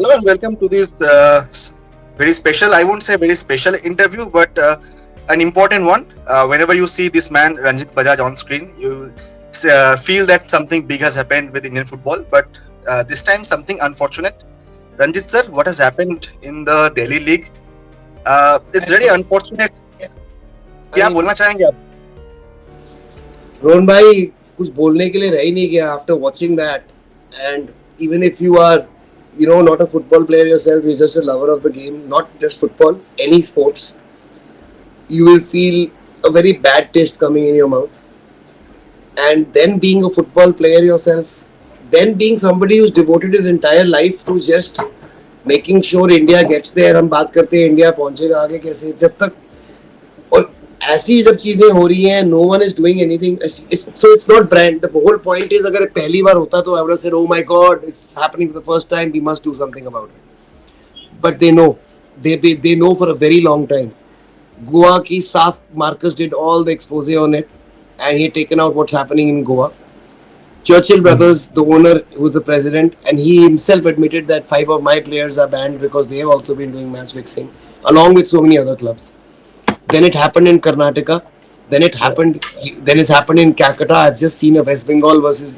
Hello and welcome to this very special, I won't say very special interview, but an important one. Whenever you see this man, Ranjit Bajaj, on screen, you feel that something big has happened with Indian football, but this time something unfortunate. Ranjit sir, what has happened in the Delhi League? It's very unfortunate. I क्या mean, बोलना चाहेंगे आप? रोहन भाई कुछ बोलने के लिए रह ही नहीं गया after watching that. And even if you are, not a football player yourself, you're just a lover of the game, not just football, any sports, you will feel a very bad taste coming in your mouth. And then being a football player yourself, then being somebody who's devoted his entire life to just making sure India gets there. हम बात करते हैं India पहुंचेगा आगे कैसे, जब तक और ऐसी जब चीजें हो रही हैं, no one is doing anything, so it's not brand. The whole point is, अगर पहली बार होता तो I would have said, oh my God, it's happening for the first time, we must do something about it. But they know, they know for a very long time. Goa ki Saf Marcus did all the expose on it, and he had taken out what's happening in Goa. Churchill Brothers, the owner, who was the president, and he himself admitted that 5 of my players are banned because they have also been doing match fixing, along with so many other clubs. Then it happened in Karnataka. Then it's happened in Calcutta. I've just seen a East Bengal versus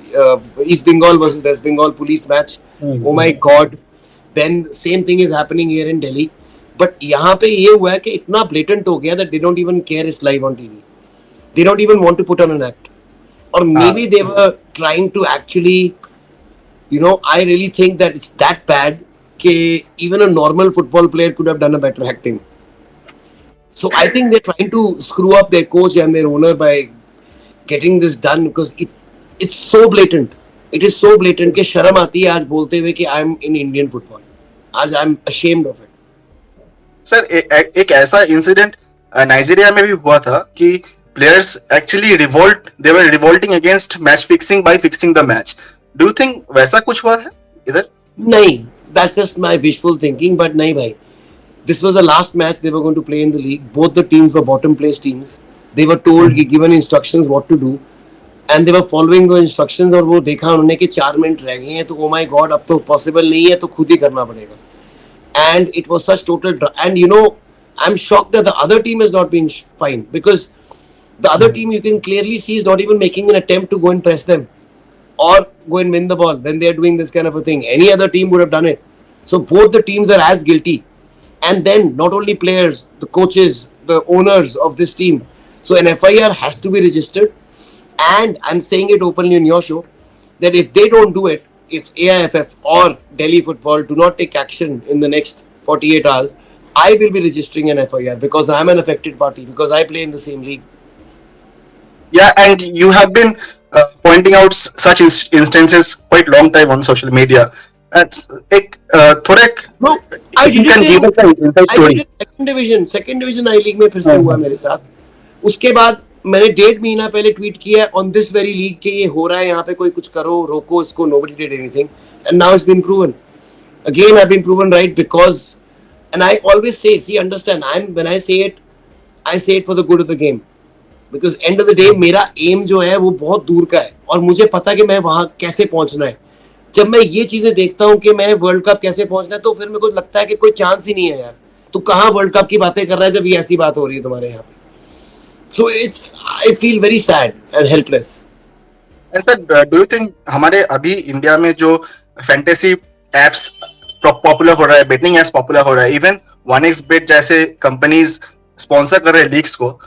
West Bengal police match. Oh my God. Then same thing is happening here in Delhi. But यहाँ पे ये हुआ है कि इतना blatant हो गया that they don't even care it's live on TV. They don't even want to put on an act. Or maybe they were trying to actually, I really think that it's that bad that even a normal football player could have done a better acting. So I think they're trying to screw up their coach and their owner by getting this done because it's so blatant. It is so blatant कि शर्म आती है आज बोलते हुए कि I'm in Indian football. आज I'm ashamed of it. Sir एक ऐसा इंसिडेंट नाइजीरिया में भी हुआ था कि players actually they were revolting against match fixing bye fixing the match. Do you think वैसा कुछ हुआ है इधर? नहीं, that's just my wishful thinking, but नहीं भाई. This was the last match they were going to play in the league. Both the teams were bottom place teams. They were told, given instructions what to do, and they were following the instructions. और वो देखा उन्होंने कि 4 minute रह गए हैं तो oh my god, अब तो possible नहीं है, तो खुद ही करना पड़ेगा. And it was such total and I'm shocked that the other team has not been fine, because the other team, you can clearly see, is not even making an attempt to go and press them or go and win the ball when they are doing this kind of a thing. Any other team would have done it. So both the teams are as guilty. And then not only players, the coaches, the owners of this team. So an FIR has to be registered. And I'm saying it openly on your show that if they don't do it, if AIFF or Delhi Football do not take action in the next 48 hours, I will be registering an FIR because I'm an affected party, because I play in the same league. Yeah, and you have been pointing out such instances quite long time on social media. एक थोड़े No, I you did can give it. us an inside I story. did it second division I league में फिर से हुआ मेरे साथ. उसके बाद मैंने 1.5 महीना पहले ट्वीट किया on this very league कि ये हो रहा है यहाँ पे, कोई कुछ करो, रोको इसको. Nobody did anything, and now it's been proven. Again, I've been proven right because, and I always say, see, understand, when I say it for the good of the game. Because end of the day, मेरा aim जो है वो बहुत दूर का है और मुझे पता कि मैं वहाँ कैसे पहुँचना है. जब मैं ये चीजें देखता हूँ कि मैं वर्ल्ड कप कैसे पहुँचना है, तो फिर मेरे को लगता है कि कोई चांस ही नहीं है यार. तू कहाँ वर्ल्ड कप की बातें कर रहा है जब ये ऐसी बात हो रही है तुम्हारे यहाँ पे. So I feel very sad and helpless. And sir, do you think हमारे अभी इंडिया में जो फैंटेसी एप्स पॉपुलर हो रहा है, बेटिंग एप्स पॉपुलर हो रहा है, इवन 1xBet जैसे कंपनीज स्पॉन्सर कर रहे हैं लीग्स को,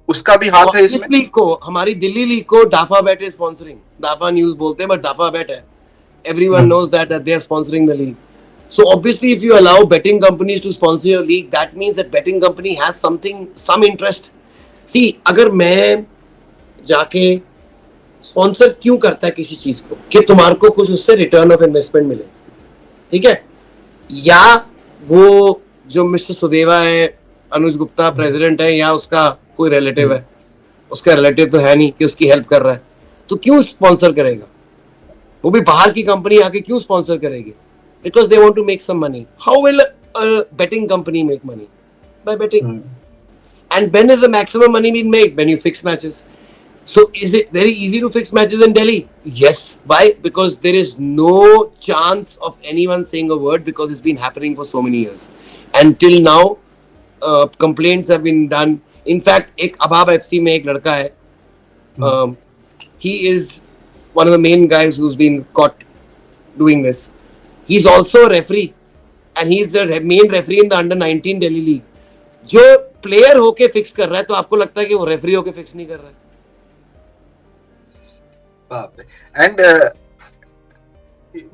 उसका भी हाथ है इसमें? इस लीग को, हमारी दिल्ली लीग को डाफा बैट इज स्पॉन्सरिंग. डाफा न्यूज बोलते हैं बट डाफा बैट है. Everyone knows that they are sponsoring the league. So obviously, if you allow betting companies to sponsor your league, that means that betting company has some interest. See, अगर मैं जाके sponsor क्यों करता है किसी चीज को कि तुम्हारे को कुछ उससे रिटर्न ऑफ इन्वेस्टमेंट मिले, ठीक है? या वो जो मिस्टर सुदेवा है, अनुज गुप्ता प्रेसिडेंट है, या उसका कोई रिलेटिव है, उसका रिलेटिव तो है नहीं कि उसकी हेल्प कर रहा है, तो क्यों स्पॉन्सर करेगा? वो भी बाहर की कंपनी आके क्यों स्पॉन्सर करेगी? Because they want to make some money. How will a betting company make money? By betting. And when is the maximum money being made? When you fix matches. So is it very easy to fix matches in Delhi? Yes. Why? Because there is no chance of anyone saying a word, because it's been happening for so many years. And till now, complaints have been done. In fact, एक अबाब FC में एक लड़का है. He is one of the main guys who's been caught doing this. He's also a referee, and he's the main referee in the under-19 Delhi League. जो player होके fix कर रहा है, तो आपको लगता है कि वो रेफरी होके फिक्स नहीं कर रहा है? बाप रे. एंड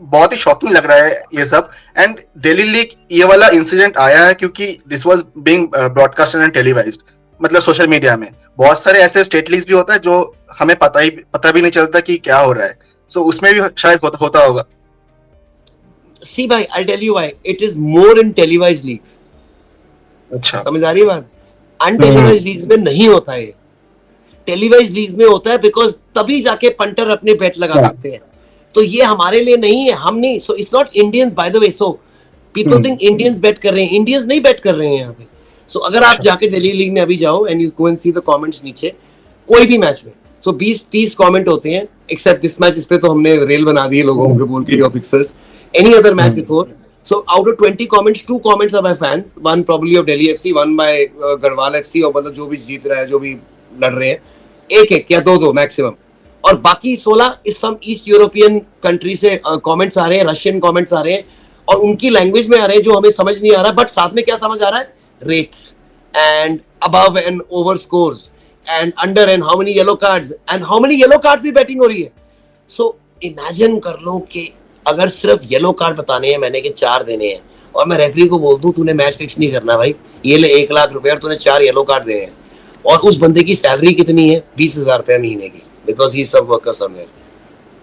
बहुत ही शॉकिंग लग रहा है ये सब. एंड दिल्ली लीग ये वाला इंसिडेंट आया है क्योंकि this was being broadcasted and televised, मतलब सोशल मीडिया में. बहुत सारे ऐसे स्टेट लीग्स भी होता है जो हमें पता भी नहीं चलता कि क्या हो रहा है. सो उसमें भी शायद होता होगा. See भाई, I'll tell you why. It is more in televised leagues. अच्छा, समझ आ रही है बात? अनटेलीवाइज्ड लीग्स में नहीं होता है. टेलीवाइज्ड लीग्स में होता है बिकॉज तभी जाके पंटर अपने बेट लगा सकते हैं. तो ये हमारे लिए नहीं है, हम नहीं. So it's not Indians by the way. So people think Indians bet कर रहे हैं. इंडियंस नहीं बेट कर रहे हैं यहाँ पे. सो अगर आप जाके दिल्ली लीग में अभी जाओ and you go and see the comments नीचे, कोई भी मैच में, सो 20-30 कमेंट होते हैं, एक्सेप्ट दिस मैच. इस पे तो हमने रेल बना दी है लोगों के बोल के officers. Any other match before, so out of 20 comments, 2 comments are by fans, one probably of Delhi FC, one by Garhwal FC, और मतलब जो भी जीत रहा है, जो भी लड़ रहे हैं, एक या दो मैक्सिमम. और बाकी 16 इस फ्रॉम ईस्ट यूरोपियन कंट्री से कमेंट्स आ रहे हैं, रशियन कमेंट्स आ रहे हैं, और उनकी लैंग्वेज में आ रहे हैं जो हमें समझ नहीं आ रहा. बट साथ में क्या समझ आ रहा है? Rates and above and over scores and under and how many yellow cards and how many yellow card भी बैटिंग हो रही है. सो इमेजिन कर लो कि अगर सिर्फ येलो कार्ड बताने हैं मैंने कि 4 देने हैं, और मैं रेफरी को बोल दूं तूने मैच फिक्स नहीं करना भाई, ये ले 1 लाख रुपए और तूने 4 येलो कार्ड देने हैं, और उस बंदे की सैलरी कितनी है? 20,000 रुपए महीने की, बिकॉज ही सब वर्कर समवेयर.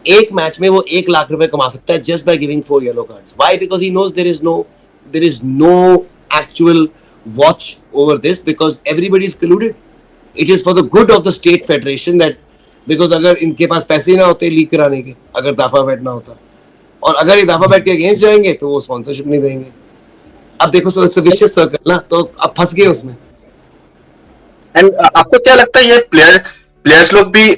एक मैच में वो 1 लाख रुपए कमा सकता है just by giving 4 yellow cards. Why? Because he knows there is no actual watch over this, because everybody is colluded. It is for the good of the state federation that, because अगर इनके पास पैसे ना होते league कराने के, अगर दाफा बैठ ना होता, और अगर ये दाफा बैठ के अगेंस्ट जाएंगे तो वो स्पॉन्सरशिप नहीं देंगे. अब देखो विशियस सर्कल ना, तो अब फंस गए उसमें. एंड आपको क्या लगता है ये प्लेयर्स लोग भी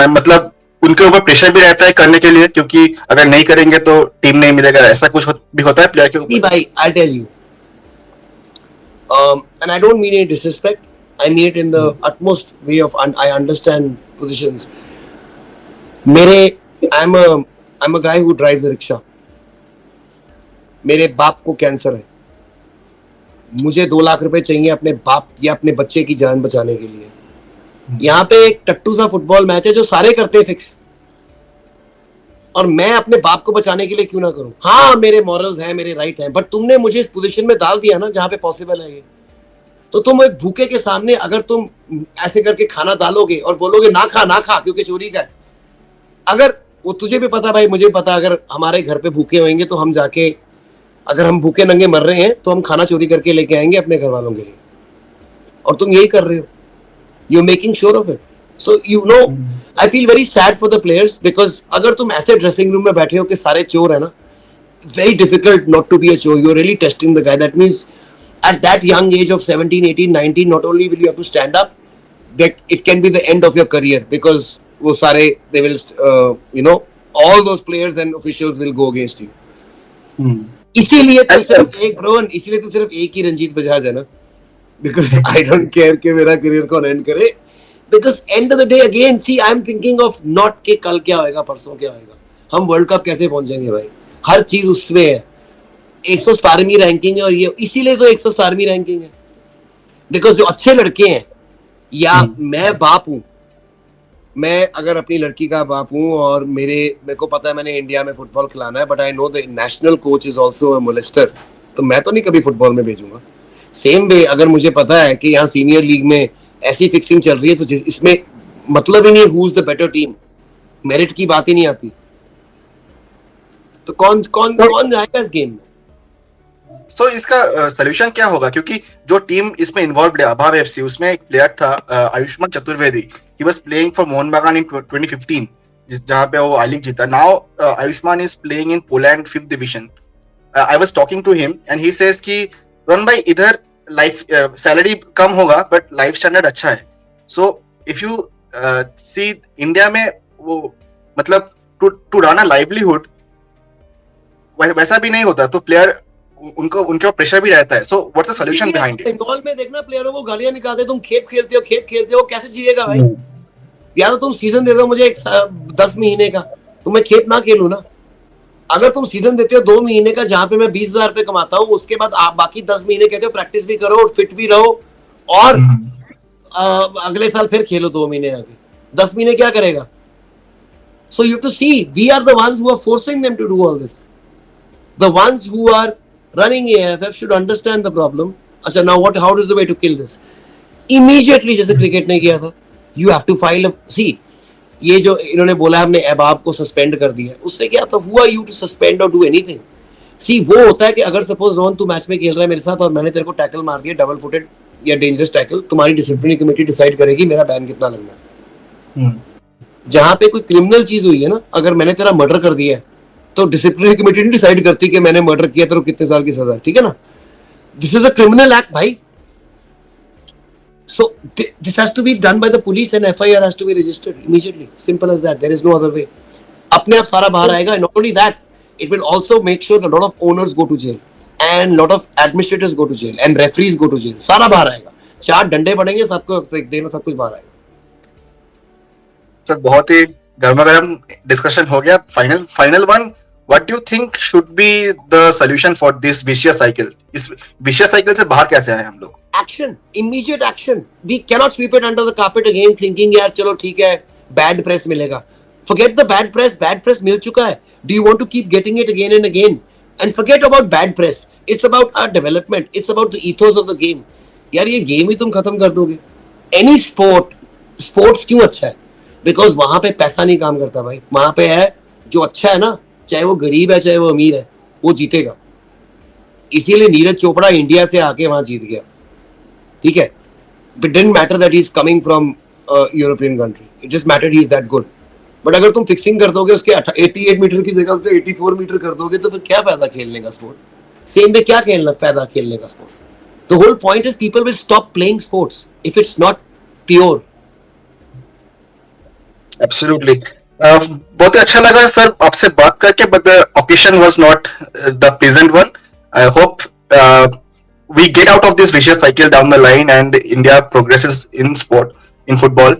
मतलब उनके ऊपर प्रेशर भी रहता है करने के लिए, क्योंकि अगर नहीं करेंगे तो टीम नहीं मिलेगा, ऐसा कुछ भी होता है प्लेयर के ऊपर? भाई I tell you, and I don't mean it disrespect, I mean it in the utmost way of I understand positions. I'm a guy who drives a rickshaw. मेरे बाप को कैंसर है, मुझे 2 लाख रुपए चाहिए अपने बाप या अपने बच्चे की जान बचाने के लिए. यहाँ पे एक टट्टू सा फुटबॉल मैच है जो सारे करते हैं फिक्स, और मैं अपने बाप को बचाने के लिए क्यों ना करूं? हाँ, मेरे मॉरल्स हैं, मेरे राइट हैं, बट तुमने मुझे इस पोजीशन में डाल दिया ना जहां पे पॉसिबल है ये. तो तुम एक भूखे के सामने अगर तुम ऐसे करके खाना डालोगे और बोलोगे ना खा क्योंकि चोरी का है, अगर वो तुझे भी पता भाई, मुझे पता, अगर हमारे घर पे भूखे होंगे तो हम जाके, अगर हम भूखे नंगे मर रहे हैं तो हम खाना चोरी करके लेके आएंगे अपने घर वालों के लिए, और तुम यही कर रहे हो. You making sure of it. So you know, I feel very sad for the players, because अगर तुम ऐसे ड्रेसिंग रूम में बैठे हो कि सारे चोर है ना, very difficult not to be a chor. You are really testing the guy. That means at that young age of 17, 18, 19, not only will you have to stand up, that it can be the end of your career, because wo sare, they will all those players and officials will go against you. इसीलिए तो सिर्फ एक brown, इसीलिए तो सिर्फ एक ही रंजीत बजाज है ना, because I don't care कि मेरा करियर कौन एंड करे, because end of the day again, see I am thinking of not कि कल क्या होएगा, परसों क्या होएगा, हम वर्ल्ड कप कैसे पहुंचेंगे भाई. हर चीज उसमें है. 117वीं रैंकिंग है, और ये इसीलिए तो 117वीं रैंकिंग है, बिकॉज जो अच्छे लड़के हैं, या मैं बाप हूं, मैं अगर अपनी लड़की का बाप हूं और मेरे को पता है मैंने इंडिया में फुटबॉल खिलाना है, but I know the national coach is also a molester, तो मैं तो नहीं कभी फुटबॉल में भेजूंगा. सेम वे अगर मुझे पता है कि यहाँ सीनियर लीग में ऐसी फिक्सिंग चल रही है, तो इसमें मतलब ही नहीं who is the better team, merit की बात ही नहीं आती, तो कौन जाएगा इस गेम में. तो इसका सोल्यूशन क्या होगा? क्योंकि जो टीम इसमें इन्वॉल्व है अभाव एफसी, उसमें एक प्लेयर था Ayushman Chaturvedi. He was playing for Mohan Bagan in 2015, जहां पे वो आई लीग जीता. Now Ayushman is playing in Poland 5th division. I was talking to him and he says कि रन भाई, इधर लाइफ सैलरी कम होगा बट लाइफ स्टैंडर्ड अच्छा है. So if you see India में वो मतलब टू रन अ लाइवलीहुड वैसा भी नहीं होता, तो प्लेयर उनको उनके प्रेशर भी रहता है. So what's the solution behind it? Bengal में देखना प्लेयरों को गालियां निकालते, तुम खेप खेलते हो, कैसे जिएगा भाई? या तो तुम सीजन दे दो मुझे 10 महीने का, तो मैं खेप ना खेलूं ना. अगर तुम सीजन देते हो 2 महीने का जहां पे मैं 20,000 रुपए कमाता हूँ, उसके बाद आप बाकी 10 महीने कहते हो प्रैक्टिस भी करो और फिट भी रहो और अगले साल फिर खेलो 2 महीने आगे, 10 महीने क्या करेगा? So you have to see, we are the ones who are forcing them to do all this. The ones who are running AFF should understand the problem. अच्छा, now how is the way to kill this? Immediately, जैसे cricket ने किया था, you have to file a, see, ये जो इन्होंने बोला हमने एबाब को सस्पेंड कर दिया, उससे क्या था? Who are you to suspend or do anything? See, वो होता है कि अगर सपोज रोहन तू मैच में खेल रहा है मेरे साथ और मैंने तेरे को टैकल मार दिया, डबल फुटेड या डेंजरस टैकल, तुम्हारी डिसिप्लिनरी कमेटी डिसाइड करेगी मेरा बैन कितना लगना है. जहां पे कोई क्रिमिनल चीज हुई है ना, अगर मैंने तेरा मर्डर कर दिया है तो डिसिप्लिनरी कमेटी नहीं डिसाइड करती कि मैंने मर्डर किया तो कितने साल की सजा, ठीक है ना? This is a criminal act भाई. So this has to be done by the police and FIR has to be registered immediately. Simple as that. There is no other way. अपने आप सारा बाहर आएगा. And not only that, it will also make sure that a lot of owners go to jail and a lot of administrators go to jail and referees go to jail. सारा बाहर आएगा. 4 डंडे पड़ेंगे, सबको देना, सब कुछ बाहर आएगा. सर बहुत ही गर्मा-गर्म डिस्कशन हो गया. Final one, what do you think should be the solution for this vicious cycle? इस विशियस साइकिल से बाहर कैसे आए हम लोग? Action, immediate action. We cannot sweep it under the carpet again thinking यार चलो ठीक है bad press मिलेगा. Forget the bad press मिल चुका है. Do you want to keep getting it again and again? And forget about bad press. It's about our development. It's about the ethos of the game. यार ये game ही तुम खत्म कर दोगे. Any sports क्यों अच्छा है? Because वहां पे पैसा नहीं काम करता भाई. वहां पे है जो अच्छा है ना, चाहे वो गरीब है चाहे वो अमीर है, वो जीतेगा. इसीलिए नीरज चोपड़ा इंडिया से आके वहां जीत गया, ठीक है? It didn't matter that he's coming from a European country. It just mattered he's that good. But अगर तुम फिक्सिंग कर दोगे उसके 88 मीटर की जगह उसको 84 मीटर कर दोगे तो फिर क्या फायदा खेलने का स्पोर्ट? सेम में क्या फायदा खेलने का sport? The whole point is people will stop playing sports if it's not pure. Absolutely. बहुत ही अच्छा लगा सर आपसे बात करके, but the occasion was not the pleasant one. I hope we get out of this vicious cycle down the line and India progresses in football.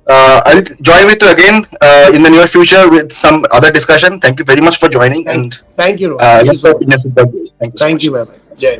I'll join with you again in the near future with some other discussion. Thank you very much for joining. Thank you. Thank you so much. Thank you. Bye bye. Jai.